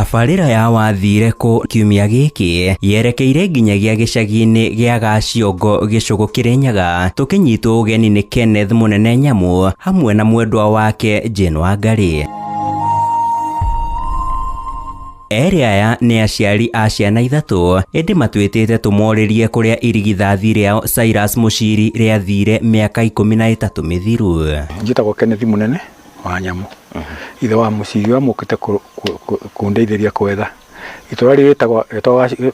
Tabarĩra ya Wathire kũ kiumia gĩkĩ yerekeire nginyagia gĩcagi-inĩ gĩa Gaciongo gĩcũgũ Kĩrĩnyaga, tũkĩnyitwo ũgeni nĩ Kenneth Mũnene Nyamũ hamwe na mwendwa wake Jane Wangari. Erĩ aya nĩ aciari a ciana ithatũ, ĩndĩ matwĩtĩte tũmorĩrie kũrĩa irigithathi rĩao Cyrus Mũciri rĩathire mĩaka 13 mĩthiru. Njĩtagwo Kenneth Mũnene wa Nyamũ. Ithe wa Mũciri wamũkĩte kũndeithĩria kwetha. Itũra rĩtagwo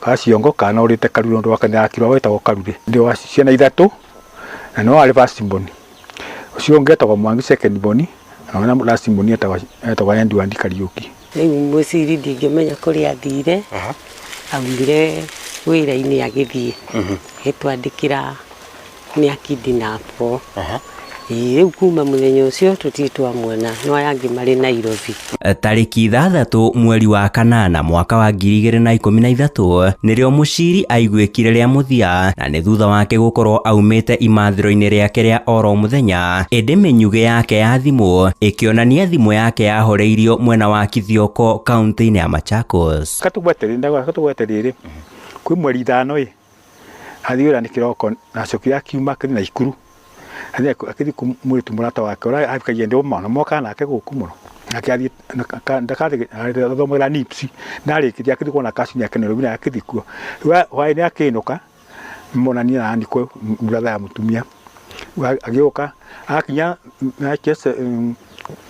Gaciongo kana ũrĩte Karuri ũndũ wake nĩakirwo wetagwo Karuri. Ndĩ wa ciana ithatũ na no arĩ first born. Ũcio ũngĩ etagwo Mwangi second born na last born etagwo Endwandi Kariuki. Rĩu Mũciri ndingĩmenya kũrĩa athire, aumire wĩra-inĩ agĩthiĩ gĩtwandĩkĩra nĩ akidinapwo. Rĩu kuma mũthenya ũcio tũtirĩ twamuona, no aya angĩ marĩ Nairobi. Tarĩki 6 mweri wa kanana mwaka wa 2013 nĩrĩo Mũciri aiguĩkire rĩa mũthia, na nĩ thutha wake gũkorwo aumĩte imathĩro-inĩ rĩake rĩa oro mũthenya, ĩndĩ mĩnyugĩ yake ya thimũ ĩkĩonania thimũ yake yahoreirio mwena wa Kithioko kaunti-inĩ ya Machakos. Katũgweterere kwĩ mweri 5 athiĩ wĩra nĩ kĩroko na acoki akiuma kĩrĩ na Ikuru. Akĩthi mũritu mũrata wake ũrĩa abikagia ndĩ ũmwana moka nake gũkũ mũno. Akĩathiĩ thomera NIPS narĩkĩthia akĩthi kuona kacinya yake Nairobi na akĩthi kuo. Hwaĩ nĩ akĩinũka monania na ndiko brother ya mũtumia. Agĩũka akinya na kese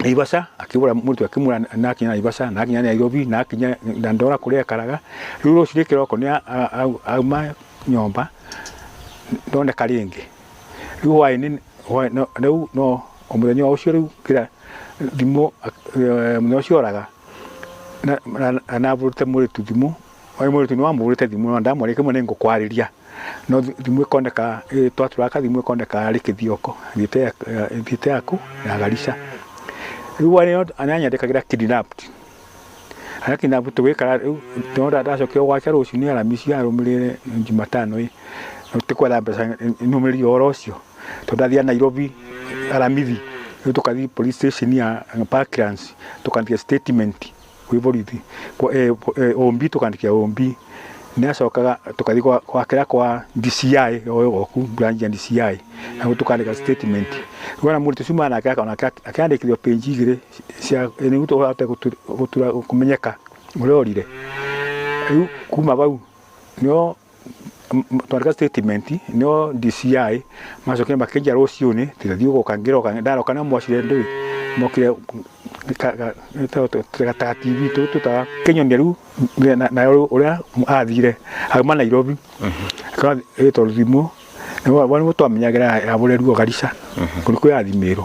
Naivasha akĩbura mũritu akĩmura na akinya Naivasha na akinya Nairobi na akinya Dandora kũrĩa akaraga. Rĩu rũciũ kĩroko nĩ auma nyomba ndoneka rĩngĩ. Rĩu hwaĩ no mũthenya ũcio rĩu kĩra thimũ mũthenya ũcio oraga na burute mũritu thimũ. Mũritu nĩ wamũrĩte thimũ na ndamwĩrĩte kĩmwe nĩ ngũkwarĩria, no thimũ ĩkoneka twatũraka thimũ ĩkoneka arĩ Kithioko thiĩte yaku ya Garissa. Rĩu hwaĩ anyandĩkagĩra kidnapped. Kidnapped tũgĩikara rĩu tondũ ndacokio gwake rũciũ nĩ Aramisi arũmĩrĩire Jumatano tũkwetha mbeca nũmĩrĩrio oro ũcio tondũ athiĩ Nairobi Aramithi. Rĩu tũkathi police station ya Parklands tũkandĩkia statement kwĩ borithi Ombi, tũkandĩkia Ombi. Nĩacokaga tũkathi gwakĩra kwa DCI oku branch ya DCI na tũkandĩka statement. Rĩu na mũritu cuma nake akĩandĩkithio page 2 cia nĩguo tũhote kũmenyeka ũrĩa orire. Rĩu kuma bau nĩo twandĩka statement no DCI macokire makĩnja rũciũ-inĩ tũthiĩ gũka ngĩroka ndaroka na mwacire ndũĩ mokire gata TV tũtaga Kenyonia rĩu na ũrĩa athire auma Nairobi kana ĩtwo thimũ nĩguo twamenyagĩra yaboreruo Garissa kũrĩ yathimĩrwo.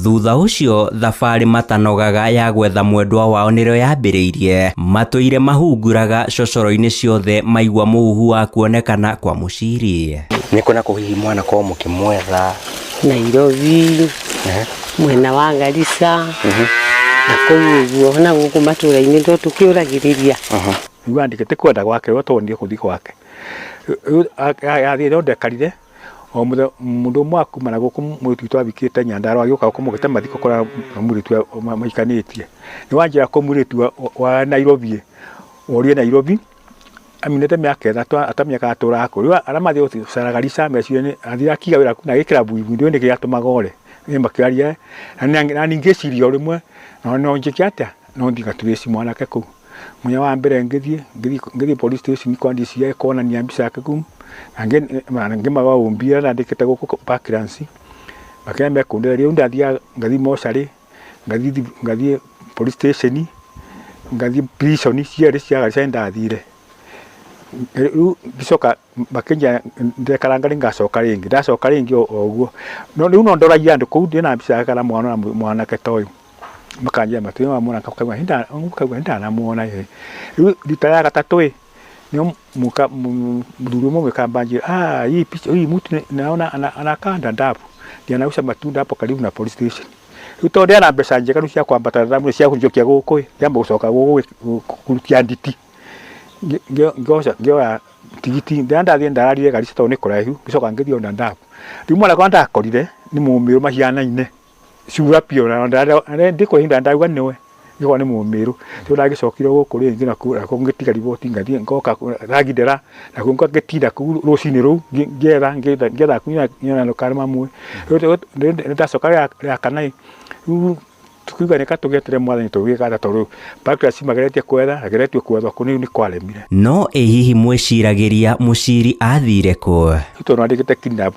Thutha ũcio thabarĩ matanogaga ya gwetha mwendwa wao nĩrĩo yambĩrĩirie, matũire mahunguraga cocoro-inĩ ciothe maigua mũhuhu wa kuonekana kwa Mũciri. Nĩ kuna kũhihi mwana kwa mũkĩmwetha Nairobi, mwena wa Garissa, na kũu ũguo na gũkũ matũra-inĩ ndo tũkĩũragĩrĩria. Rĩu andĩkĩte kwenda gwake tondũ gũthiĩ gwake. Athiĩ ndekarire o mũndũ ũmwe akuma na gũkũ mũritu twabikĩte Nyandarua agĩũka kũmũgĩte mathiko kũrĩa mũritu maikanĩtie. Nĩ wanjĩra kũ mũritu wa Nairobi orie Nairobi aminete mĩaka 3 atamĩaka atũra kũ. Rĩu aramathi gũcara Garissa meciria athira akiga wĩra na gĩkĩra buibui ndio nĩ gĩatũmaga ore nĩ makĩaria na ningĩ cirio rĩmwe no njĩkia atĩa no thiga tũrĩci mwanake kũ. Munya wa mbere ngĩthiĩ police station kwa DCI kuonania mbica yake kũ. Angĩ mawa Ombia na ndĩkĩte gũkũ Parklands makĩambia kũndereria ndathiĩ ngathi mocarĩ ngathi police station ngathi prison ciarĩ cia Garissa ndathire. Rĩu ndicoka makĩnja ndekaranga ngacoka rĩngĩ ndacoka rĩngĩ o ũguo no rĩu no ndoragia andũ kũu ndĩ na mbica yake na mwanake ta ũyũ makanjia matũĩ wa mwanake kauga ndanamuona ye. Rĩu rita ya gatatũ ndio mdhuru mwe kambanji hii picha hii mtu naona anakanda ndapo ndio anausha matunda hapo karibu na police station. Utondea na mbeca njega rucia kwambata ndamu cia kunjokia gũkũ jambo gucoka gũkũ kurutia nditi ngioya tigiti ndathiĩ ndararire Garissa tondũ nĩ kũraihu gicoka ngĩthiĩ ona ndapo. Rĩu mwana kwa ndakorire nĩ mũmĩrũ mahianaine ciura pio na ndikũhinda ndauga nĩwe ngĩkorwo nĩ mũmĩrũ rĩu ndagĩcokire gũkũ rĩngĩ nakuo ngĩtiga riboti ngathiĩ ngoka rangindera nakuo ngĩtinda kũu rũcinĩ rũu ngĩetha kunyona ndũkarĩ mamwe rĩu ndacoka rĩa kana rĩu tukiuga nĩka tũgetere mwathani tũgĩkata tondũ Barclays mageretie ageretio kwethwo kũ nĩ kwaremire. No ĩ hihi mwĩciragĩria mũciri athire kũ? Tondũ andĩkĩte kidnap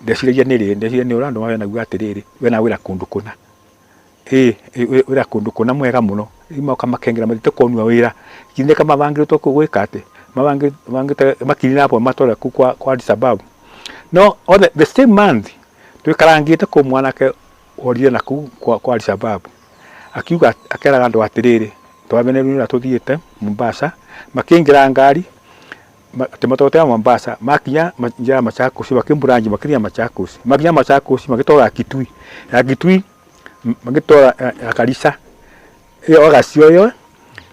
ndeciragia nĩ ũrandũ mawe naguo atĩrĩrĩ we na wĩra kũndũ kũna wĩra kũndũ kũna mwega mũno moka makengera mathite kũnua wĩra kineka mabangĩrĩtwo kũgwĩka atĩ mabangĩte makidnap matwara kwa Addis Ababa. No the same month twikarangĩte kũ mwanake orire na kũ kwa Addis Ababa akiuga akeraga andũ atĩrĩrĩ twamene rĩu tũthiĩte Mombasa makĩingĩra ngari matotera Mombasa makinya njara Machakos bakimburanji makinya Machakos magĩtwara Kitui magĩtwara Garissa iyo agacioyo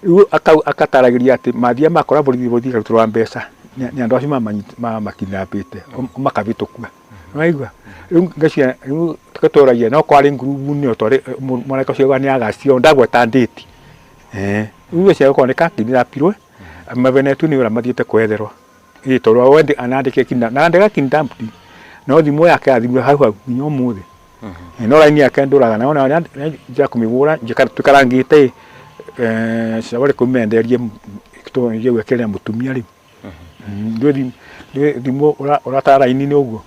rĩu akataragĩria atĩ mathia makora borithi karutwa mbeca nĩ andũ acio makinapĩte makabĩtũkua waigua rĩu ngacia rĩu tukatoragia no kwarĩ ngurubu-inĩ otore mwanake ũcio nĩ agacio ndagweta ndĩti rĩu cio gũkorwo nĩ kakinapirwe mabenetu nĩ ũra mathiĩte kwetherwo tondũ wendi anandĩke nandĩka kidnap no thimũ yake athimire hau nginya ũmũthĩ no raini yake ndũraga naona nja kũmĩgũra tũkarangĩte sabari kũmenderie tũnje gwĩkĩrĩra mũtumia rĩu thimũ ũratara raini-inĩ ũguo.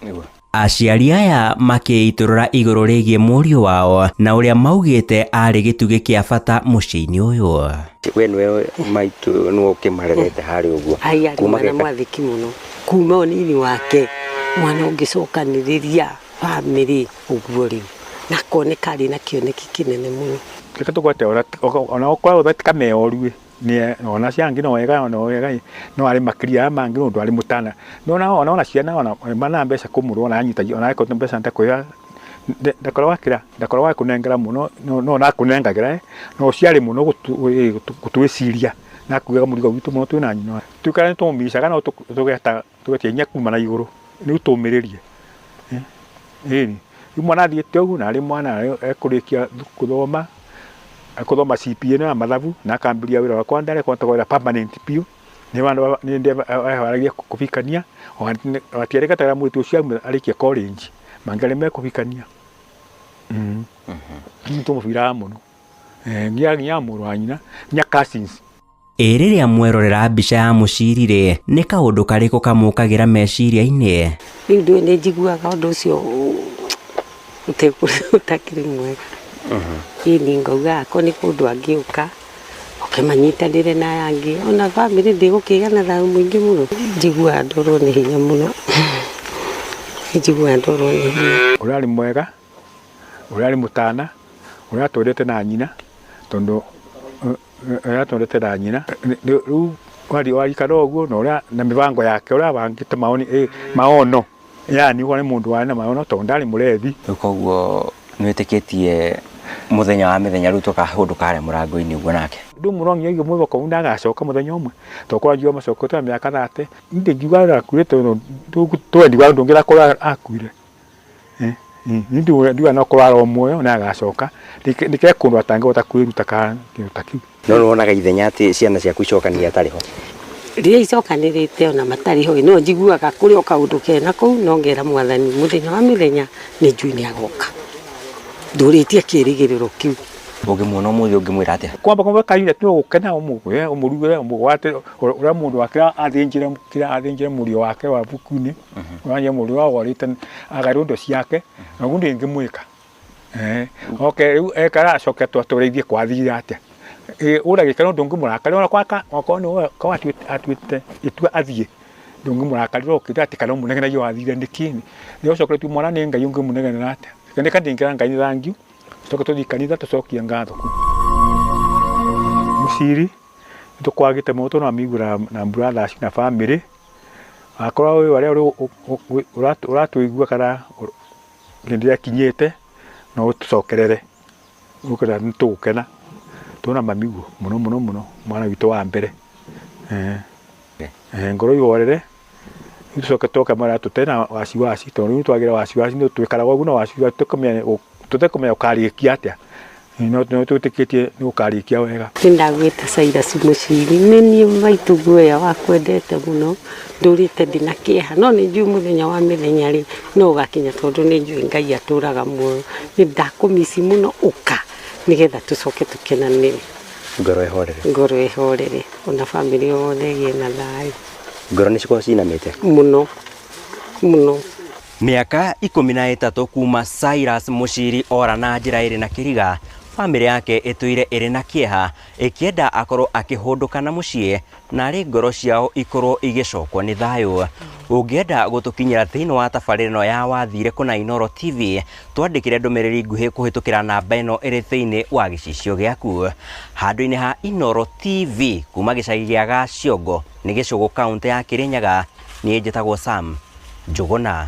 Aciari aya makĩitũrũra igũrũ rĩgiĩ mũriũ wao na ũrĩa maugĩte arĩ gĩtugĩ kĩa bata mũciĩ-inĩ ũyũ. We nĩwe maitũ nĩwe ũkĩmarerete harĩ ũguo kuma na mwathĩki mũno kuma ũnini wake mwana ũngĩcokanĩrĩria bamĩrĩ ũguo rĩu na koneka arĩ na kĩoneki kĩnene mũno. Reke tũgwete ona ũkorwo ũthetika meoru nĩ ona ciangi no wega no arĩ makĩria mangĩ no ndwarĩ mũtana no ona ciana ona mana mbeca kũmũrwo na anyitagia ona eko mbeca ntakoya ndakorwo wakũnengera mũno no nakũnengagĩra no ciarĩ mũno gũtwĩciria na kugaga mũrigo witũ mũno twĩna nyina tukara nĩ tũmĩcaga no tũgetia inya kuma na igũrũ nĩ tũmĩrĩrie rĩu mwana athiĩte ũguo na arĩ mwana ekũrĩkia gũthoma CPA na mathabu na akambiria wĩra wakwa ndare kwatagwĩra permanent biũ nĩ ndĩharagia kũbikania watiarĩka tara mũrĩtu ũcio arĩkia college mangĩarĩ mekũbikania tũmũbiraga mũno nginya mũrũ wa nyina nya cousins. Rĩrĩa mwerorera mbica ya mũciri-rĩ nĩ kaũndũ karĩkũ kamũkagĩra meciria-inĩ? Rĩu nĩ njiguaga ũndũ ũcio ũtakĩrĩ mwega ĩni ngauga akwa nĩ kũndũ angĩũka manyitanĩre na aya angĩ ona bamĩrĩ ndĩgũkĩgĩa na thayũ mũingĩ mũno njiguaga ndorwo nĩ hinya mũno ũrarĩ mwega ũrarĩ mũtana ũratũrĩte na nyina tondũ ũratũrĩte na nyina rĩu warikara ũguo na mĩbango yake ũrabangĩte maono yani ũguo nĩ mũndũ warĩ na maono tondũ ndarĩ mũrethi. Koguo nĩwĩtĩkĩtie mũthenya wa mĩthenya rĩu tũkahũndũ karĩa mũrango-inĩ ũguo nake ndũmũrongia igũ mwĩboko ũũ ndagacoka mũthenya ũmwe tokwa njiwa macoko twa mĩaka 30 ndĩngiuga akuĩte twendiga ndũngĩrakora akuire ndiuga no kũrara muoyo na agacoka ndike kũndũ atangĩhota kwĩruta kĩndũ ta kĩu. No nĩwonaga ithenya atĩ ciana ciaku icokania atarĩ ho? Rĩrĩa icokanĩrĩte ona matarĩ ho no njiguaga kũrĩ o kaũndũ kena kũu no ngera mwathani mũthenya wa mĩthenya nĩ njui nĩ agoka ndũrĩtie kĩrĩgĩrĩro kĩu. Ũngĩmuona ũmũthĩ ũngĩmwĩra atĩa? Kwamba kaire tu gũkena ũmũrugĩre ũmũgwate ũrĩa mũndũ wake athĩnjire mũriũ wake wa buku-inĩ wanye mũriũ wa warĩte agarũ ndo ciake na guo ndĩngĩmwĩka okay rĩu ekara acoke twatũrĩithie kwathire atĩa ũra gĩkeno ndũngĩmũrakaria ona kwaka nĩ kwa atuĩte itua athiĩ ndũngĩmũrakaria ũkĩte atĩ kana mũnegenagia wathire nĩkĩ nĩ ũcokeretie mwana nĩ Ngai ũngĩmũnegenera atĩa nĩ kandĩngĩra Ngai thangiũ tucoke tũthiĩ kanitha tũcokie ngatho kũ mũciri tũkwagĩte mũto na mĩgura na brothers na family akorwo wĩ warĩa ũratũigua kana hĩndĩ kinyĩte no tũcokerere ũkĩra nĩ tũgũkena tũna mamiguo mũno mwana witũ wa mbere ngoro iworere tũcoke toka mara tũtena wasiwasi tondũ twagira wasiwasi nĩ twĩkaraga ũguo na wasiwasi tũtekomenya ũkarĩkia atĩa no twitikitie ni ukarikia wega Ndagwita Cyrus Muciri nĩ niĩ maitũ guoya wakwendete mũno ndũrĩte ndĩna kĩeha no nĩ njui mũthenya wa mĩthenya rĩ no ũgakinya tondũ nĩ njui Ngai atũraga muoyo nĩ ndakũmici mũno ũka nĩgetha tũcoke tũkenanĩre ngoro ĩhorere ona bamĩrĩ yothe ĩgĩe na thayũ ngoro nĩ cikorwo cinamĩte mũno mũno. Mĩaka 13 kuma Cyrus Muciri ora na njĩra ĩrĩ na kĩriga, bamĩrĩ yake ĩtũire ĩrĩ na kĩeha ĩkĩenda akorwo akĩhũndũka na mũciĩ na arĩ ngoro ciao ikorwo igĩcokwo nĩ thayũ. Ũngĩenda gũtũkinyĩra thĩinĩ wa tabarĩra ĩno ya Wathire Kũna Inooro TV, twandĩkĩre ndũmĩrĩri nguhĩ kũhĩtũkĩra namba ĩno ĩrĩ thĩinĩ wa gĩcicio gĩaku. Handũ-inĩ ha Inooro TV kuma gĩcagi gĩa Gaciongo nĩ Gĩcũgũ kaũntĩ ya Kĩrĩnyaga, niĩ njĩtagwo Sam Njũgũna.